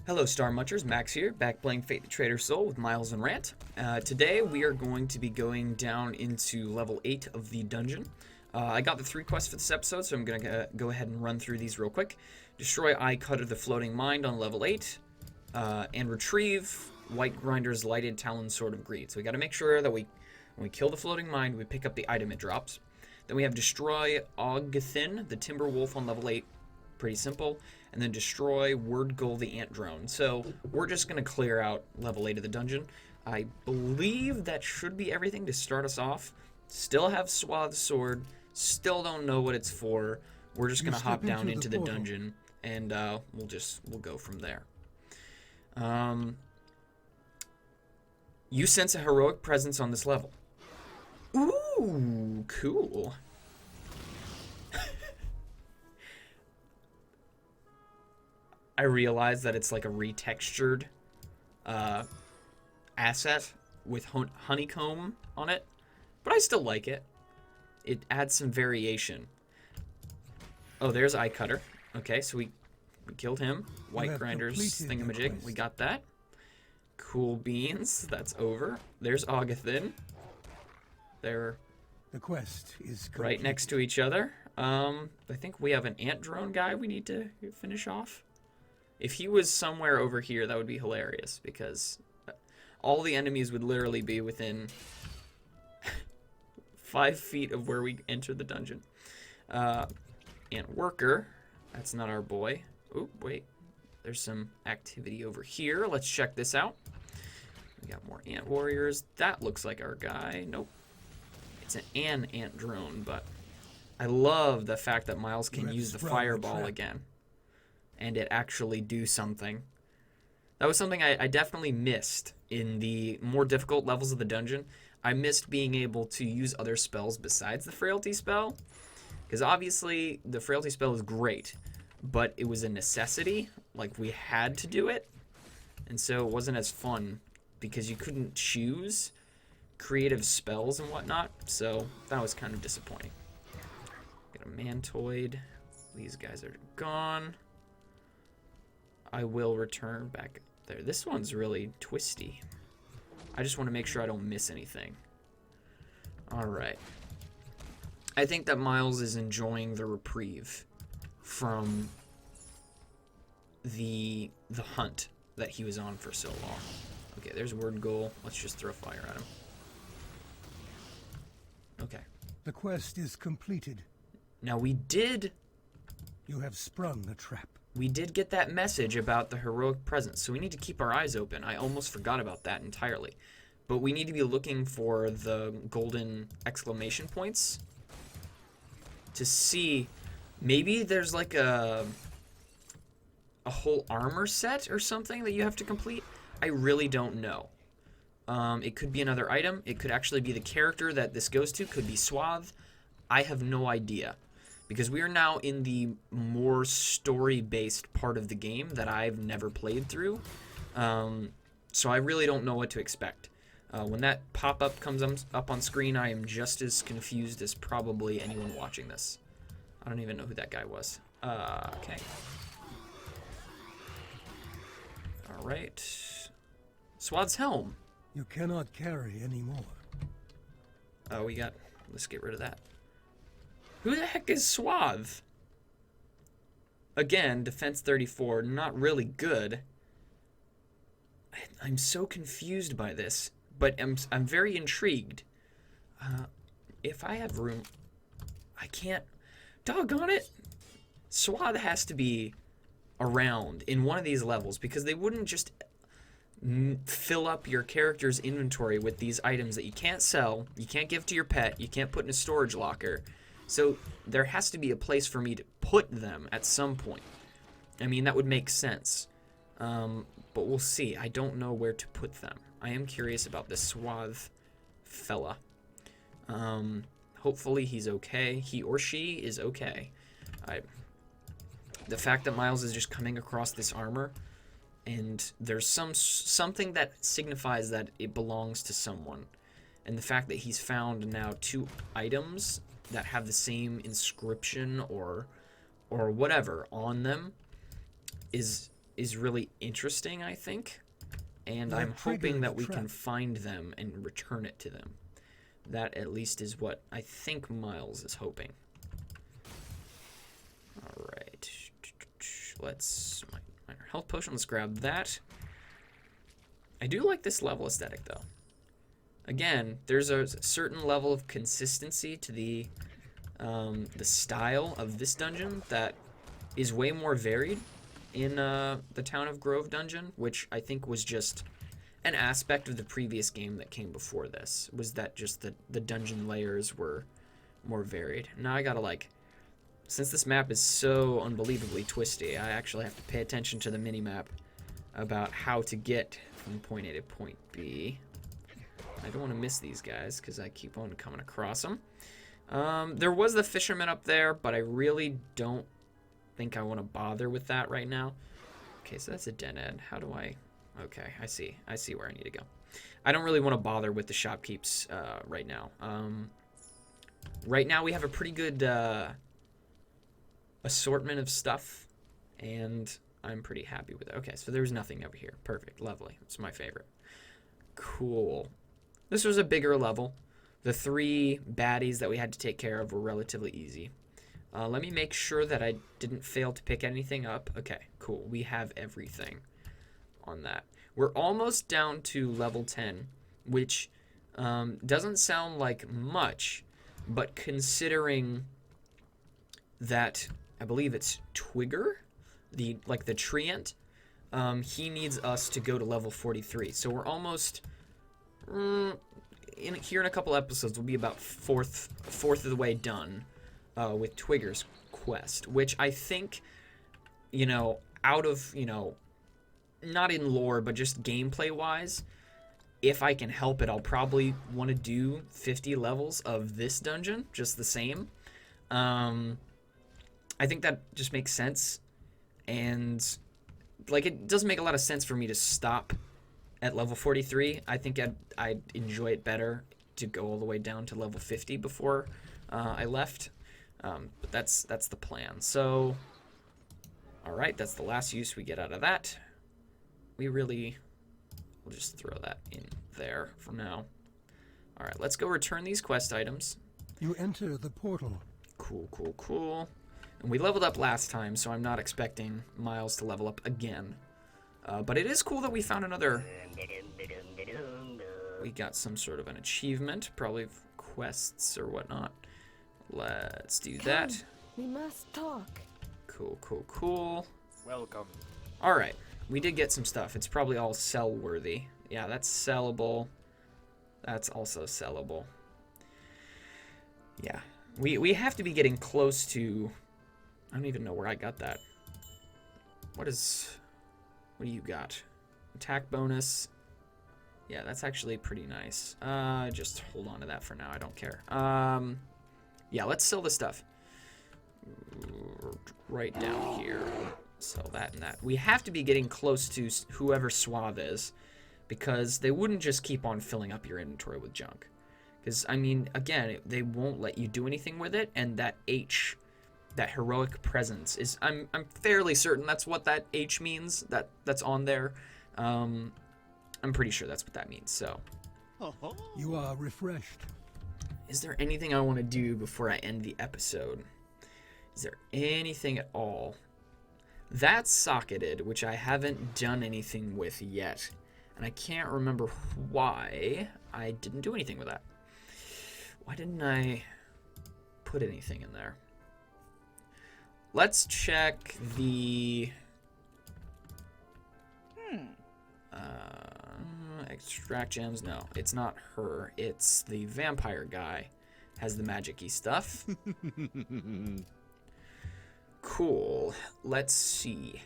Hello TheStarMunchers, Max here, back playing Fate the Traitor Soul with Miles and Rant. Today we are going to be going down into level 8 of the dungeon. I got the 3 quests for this episode, so I'm going to go ahead and run through these real quick. Destroy Eye Cutter the Floating Mind on level 8, and retrieve White Grinder's Lighted Talon Sword of Greed. So we got to make sure that when we kill the Floating Mind, we pick up the item it drops. Then we have Destroy Ogthin the Timber Wolf on level 8. Pretty simple. And then destroy Wordgull the Ant Drone. So we're just going to clear out level 8 of the dungeon. I believe that should be everything to start us off. Still have Swath's sword. Still don't know what it's for. We're just going to hop down into the dungeon. And we'll go from there. You sense a heroic presence on this level. Ooh, cool. I realize that it's like a retextured asset with honeycomb on it, but I still like it. It adds some variation. Oh, there's Eye Cutter. Okay, so we killed him. White Grinder's thingamajig. We got that. Cool beans. That's over. There's Ogthin. They're the quest is complete. Right next to each other. I think we have an ant drone guy we need to finish off. If he was somewhere over here, that would be hilarious, because all the enemies would literally be within 5 feet of where we enter the dungeon. Ant worker, that's not our boy. Oh, wait, there's some activity over here. Let's check this out. We got more ant warriors. That looks like our guy. Nope. It's an ant drone, but I love the fact that Miles can use the fireball again. And it actually do something. That was something I definitely missed in the more difficult levels of the dungeon. I missed being able to use other spells besides the frailty spell. Because obviously the frailty spell is great, but it was a necessity. Like, we had to do it. And so it wasn't as fun because you couldn't choose creative spells and whatnot. So that was kind of disappointing. Got a Mantoid. These guys are gone. I will return back there. This one's really twisty. I just want to make sure I don't miss anything. Alright. I think that Miles is enjoying the reprieve from the hunt that he was on for so long. Okay, there's Wordgull. Let's just throw fire at him. Okay. The quest is completed. Now we did... You have sprung a trap. We did get that message about the heroic presence, so we need to keep our eyes open. I almost forgot about that entirely. But we need to be looking for the golden exclamation points to see. Maybe there's like a whole armor set or something that you have to complete. I really don't know. It could be another item. It could actually be the character that this goes to. Could be Swath. I have no idea. Because we are now in the more story-based part of the game that I've never played through. So I really don't know what to expect. When that pop-up comes up on screen, I am just as confused as probably anyone watching this. I don't even know who that guy was. Okay. Alright. Swath's helm. You cannot carry anymore. Oh, let's get rid of that. Who the heck is Swath? Again, defense 34, not really good. I'm so confused by this, but I'm very intrigued. If I have room, I can't. Doggone it! Swath has to be around in one of these levels, because they wouldn't just fill up your character's inventory with these items that you can't sell, you can't give to your pet, you can't put in a storage locker. So there has to be a place for me to put them at some point. I mean, that would make sense. But we'll see. I don't know where to put them. I am curious about this Swath fella. Hopefully he's okay. He or she is okay. The fact that Miles is just coming across this armor, and there's something that signifies that it belongs to someone. And the fact that he's found now 2 items that have the same inscription or whatever on them is is really interesting, I think. And You I'm have triggered hoping that the we can trap. find them and return it to them. That at least is what I think Miles is hoping. Alright. Let's... Minor health potion. Let's grab that. I do like this level aesthetic, though. Again, there's a certain level of consistency to the style of this dungeon that is way more varied in the Town of Grove dungeon, which I think was just an aspect of the previous game that came before this, was that just the dungeon layers were more varied. Now I gotta, like, since this map is so unbelievably twisty, I actually have to pay attention to the mini-map about how to get from point A to point B. I don't want to miss these guys because I keep on coming across them. There was the fisherman up there, but I really don't think I want to bother with that right now. Okay, so that's a dead end. How do I... Okay, I see. I see where I need to go. I don't really want to bother with the shopkeeps right now. Right now we have a pretty good assortment of stuff, and I'm pretty happy with it. Okay, so there's nothing over here. Perfect. Lovely. It's my favorite. Cool. This was a bigger level. The 3 baddies that we had to take care of were relatively easy. Let me make sure that I didn't fail to pick anything up. Okay, cool. We have everything on that. We're almost down to level 10, which doesn't sound like much, but considering that I believe it's Twigger, the treant, he needs us to go to level 43. So we're almost here in a couple episodes. We'll be about fourth of the way done with Twigger's quest, which I think, you know, out of, you know, not in lore, but just gameplay wise, if I can help it, I'll probably want to do 50 levels of this dungeon, just the same. I think that just makes sense, and like it doesn't make a lot of sense for me to stop at level 43. I think I'd enjoy it better to go all the way down to level 50 before I left, but that's the plan. So, all right, that's the last use we get out of that. We'll just throw that in there for now. All right, let's go return these quest items. You enter the portal. Cool, cool, cool. And we leveled up last time, so I'm not expecting Miles to level up again. But it is cool that we found another... We got some sort of an achievement, probably quests or whatnot. Let's do that. We must talk. Cool, cool, cool. Welcome. All right, we did get some stuff. It's probably all sell-worthy. Yeah, that's sellable. That's also sellable. Yeah, we have to be getting close to... I don't even know where I got that. What do you got? Attack bonus. Yeah, that's actually pretty nice. Just hold on to that for now. I don't care. Yeah, let's sell this stuff. Right down here. Sell that and that. We have to be getting close to whoever Suave is, because they wouldn't just keep on filling up your inventory with junk. Because, I mean, again, they won't let you do anything with it, and that H... that heroic presence is... I'm fairly certain that's what that H means. That's on there. I'm pretty sure that's what that means. So, You are refreshed. is there anything I want to do before I end the episode? Is there anything at all? That's socketed, which I haven't done anything with yet, and I can't remember why I didn't do anything with that. Why didn't I put anything in there? Let's check the extract gems. No, it's not her. It's the vampire guy. Has the magic-y stuff. Cool. Let's see.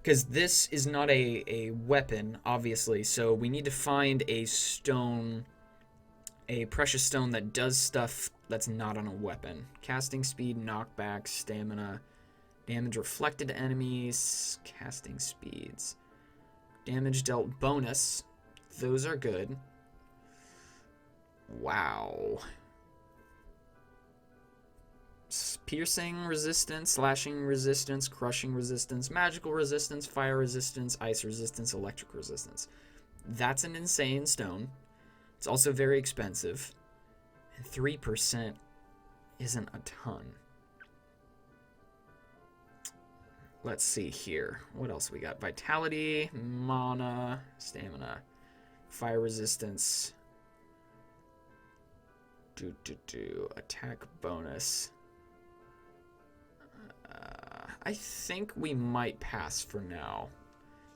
Because this is not a weapon, obviously, so we need to find a stone, a precious stone that does stuff that's not on a weapon. Casting speed, knockback, stamina, damage reflected to enemies, casting speeds, damage dealt bonus. Those are good. Wow. piercing resistance, slashing resistance, crushing resistance, magical resistance, fire resistance, ice resistance, electric resistance. That's an insane stone. It's also very expensive. And 3% isn't a ton. Let's see here. What else we got? Vitality, mana, stamina, fire resistance. Attack bonus. I think we might pass for now.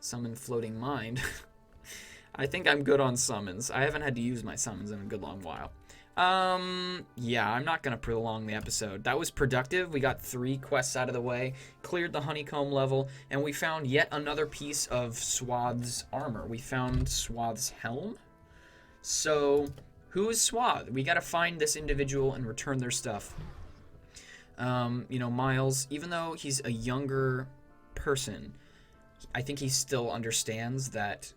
Summon Floating Mind. I think I'm good on summons. I haven't had to use my summons in a good long while. Yeah, I'm not going to prolong the episode. That was productive. We got 3 quests out of the way, cleared the honeycomb level, and we found yet another piece of Swath's armor. We found Swath's helm. So, who is Swath? We got to find this individual and return their stuff. You know, Miles, even though he's a younger person, I think he still understands that,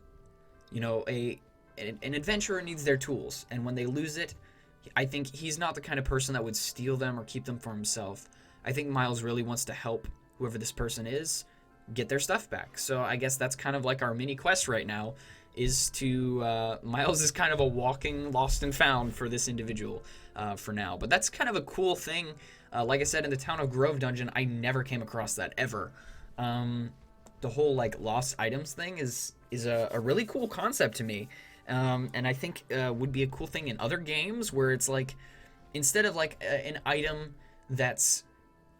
you know, an adventurer needs their tools, and when they lose it, I think he's not the kind of person that would steal them or keep them for himself. I think Miles really wants to help whoever this person is get their stuff back. So I guess that's kind of like our mini quest right now, is to, Miles is kind of a walking lost and found for this individual for now. But that's kind of a cool thing. Like I said, in the Town of Grove dungeon, I never came across that ever. The whole, like, lost items thing is a really cool concept to me. And I think would be a cool thing in other games where it's like, instead of like an item that's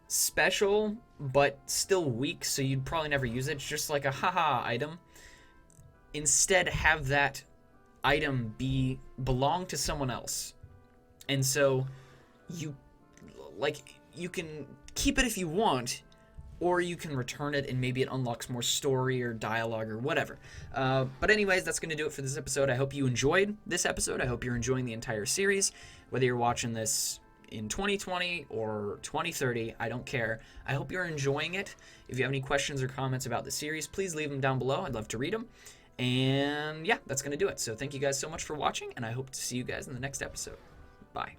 special but still weak, so you'd probably never use it, it's just like a haha item. Instead, have that item belong to someone else, and so you can keep it if you want, or you can return it and maybe it unlocks more story or dialogue or whatever. But anyways, that's going to do it for this episode. I hope you enjoyed this episode. I hope you're enjoying the entire series. Whether you're watching this in 2020 or 2030, I don't care. I hope you're enjoying it. If you have any questions or comments about the series, please leave them down below. I'd love to read them. And yeah, that's going to do it. So thank you guys so much for watching, and I hope to see you guys in the next episode. Bye.